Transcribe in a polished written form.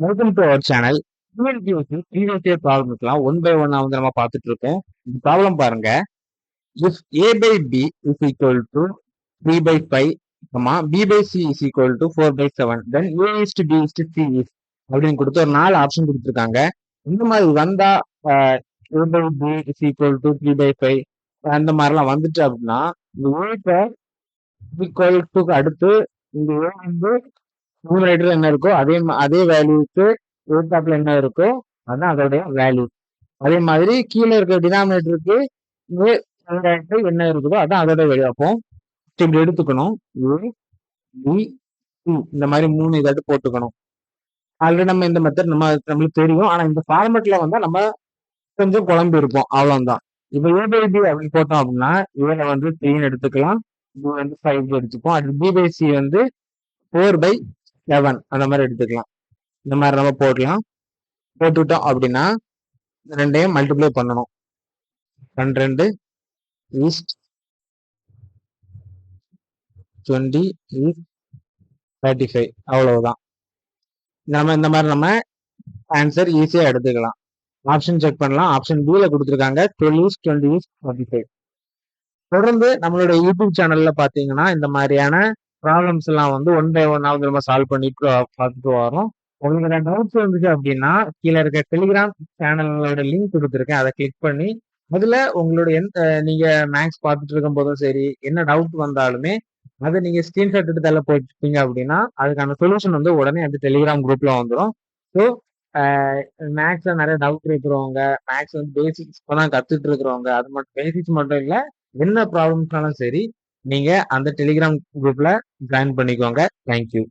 Welcome to our channel. Previous year ப்ராப்ளம்ஸ்லாம் one by ஒன்னா வந்து நம்ம பார்த்துட்டு இருக்கோம். இந்த ப்ராப்ளம் பாருங்க. If a by b is equal to 3 by 5, b by c is equal to 4 by 7, then a is to b is to c is அப்படின்னு கொடுத்து ஒரு 4 ஆப்ஷன் கொடுத்துருக்காங்க. இந்த மாதிரி வந்தா a by b is equal to 3 by 5 அந்த மாதிரிலாம் வந்துட்டு அப்படின்னா இந்த a equal to அடுத்து இந்த a வந்து நியூமரேட்டர் என்ன இருக்கோ அதே வேல்யூக்கு எதிர்த்தாப்புல என்ன இருக்கோ அதுதான் அதோடைய வேல்யூ. அதே மாதிரி கீழே இருக்க டினாமினேட்டருக்கு என்ன இருக்குதோ அதான் அதோட வேல்யூ. அப்போ இப்படி எடுத்துக்கணும். ஏ பி சி இந்த மாதிரி 3 இதாட்டு போட்டுக்கணும். ஆல்ரெடி நம்ம இந்த மெத்தட் நம்மளுக்கு தெரியும். ஆனா இந்த ஃபார்மெட்ல வந்தா நம்ம கொஞ்சம் குழம்பு இருப்போம், அவ்வளவுதான். இப்போ ஏ பை பி அப்படின்னு போட்டோம் அப்படின்னா ஏல வந்து 3 எடுத்துக்கலாம், பி வந்து 5 எடுத்துப்போம். அது பி பை சி வந்து 4 by 7 அந்த மாதிரி எடுத்துக்கலாம். இந்த மாதிரி நம்ம போட்டுட்டோம் அப்படின்னா ரெண்டையும் மல்டிப்ளை பண்ணணும். 12 is 20 is 35 அவ்வளவுதான். இந்த மாதிரி நம்ம ஆன்சர் ஈஸியா எடுத்துக்கலாம். ஆப்ஷன் செக் பண்ணலாம். ஆப்ஷன் B ல கொடுத்துருக்காங்க 12 is 20 is 35. தொடர்ந்து நம்மளோட யூடியூப் சேனல்ல பாத்தீங்கன்னா இந்த மாதிரியான ப்ராப்ளம்ஸ் எல்லாம் வந்து ஒன் பை ஒன்னாவது நம்ம சால்வ் பண்ணிட்டு பார்த்துட்டு வரோம். உங்களுக்கு ஏதாவது டவுட்ஸ் வந்துச்சு அப்படின்னா கீழே இருக்க டெலிகிராம் சேனலோட லிங்க் கொடுத்துருக்கேன், அதை கிளிக் பண்ணி அதுல உங்களுடைய நீங்க மேக்ஸ் பார்த்துட்டு இருக்கும் போதும் சரி, என்ன டவுட் வந்தாலுமே அதை நீங்க ஸ்கிரீன்ஷாட் எடுத்து தள்ள போட்டீங்க அப்படின்னா அதுக்கான சொல்யூஷன் வந்து உடனே அந்த டெலிகிராம் குரூப்ல வந்துடும். ஸோ மேக்ஸ்ல நிறைய டவுட் இருக்கிறவங்க, மேக்ஸ் வந்து பேசிக்ஸ் இப்பதான் கத்துட்டு இருக்கிறவங்க, அது மட்டும் பேசிக்ஸ் மட்டும் இல்ல, என்ன ப்ராப்ளம்ஸ்னாலும் சரி நீங்க அந்த டெலிகிராம் குரூப்ல ஜாயின் பண்ணிக்கோங்க. தேங்க்யூ.